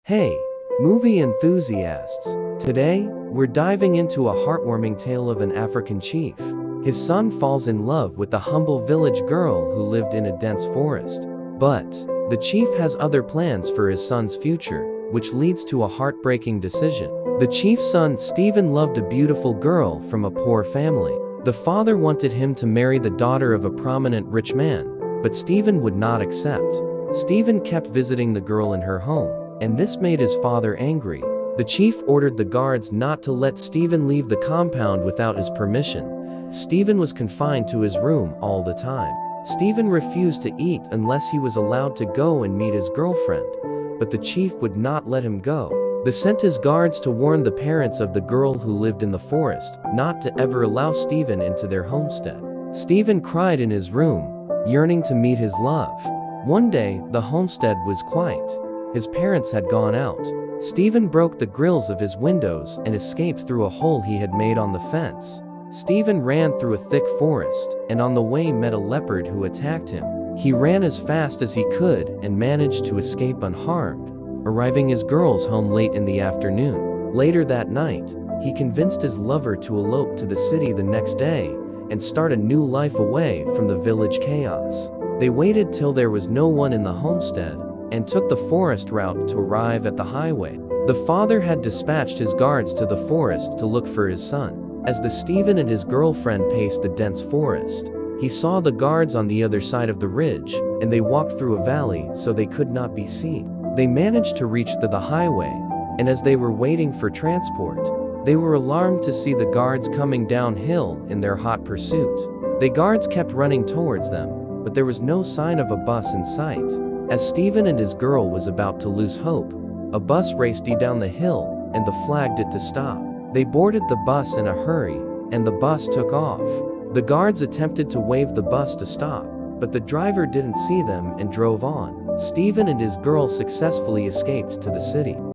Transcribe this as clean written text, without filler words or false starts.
Hey, movie enthusiasts! Today, we're diving into a heartwarming tale of an African chief. His son falls in love with the humble village girl who lived in a dense forest. But the chief has other plans for his son's future, which leads to a heartbreaking decision. The chief's son, Stephen, loved a beautiful girl from a poor family. The father wanted him to marry the daughter of a prominent rich man, but Stephen would not accept. Stephen kept visiting the girl in her home, and this made his father angry. The chief ordered the guards not to let Stephen leave the compound without his permission. Stephen was confined to his room all the time. Stephen refused to eat unless he was allowed to go and meet his girlfriend, but the chief would not let him go. They sent his guards to warn the parents of the girl who lived in the forest not to ever allow Stephen into their homestead. Stephen cried in his room, yearning to meet his love. One day, the homestead was quiet. His parents had gone out. Stephen broke the grills of his windows and escaped through a hole he had made on the fence. Stephen ran through a thick forest, and on the way met a leopard who attacked him. He ran as fast as he could and managed to escape unharmed, arriving his girl's home late in the afternoon. Later that night, he convinced his lover to elope to the city the next day and start a new life away from the village chaos. They waited till there was no one in the homestead and took the forest route to arrive at the highway. The father had dispatched his guards to the forest to look for his son. As Stephen and his girlfriend paced the dense forest, he saw the guards on the other side of the ridge, and they walked through a valley so they could not be seen. They managed to reach the highway, and as they were waiting for transport, they were alarmed to see the guards coming downhill in their hot pursuit. The guards kept running towards them, but there was no sign of a bus in sight. As Stephen and his girl was about to lose hope, a bus raced down the hill, and flagged it to stop. They boarded the bus in a hurry, and the bus took off. The guards attempted to wave the bus to stop, but the driver didn't see them and drove on. Stephen and his girl successfully escaped to the city.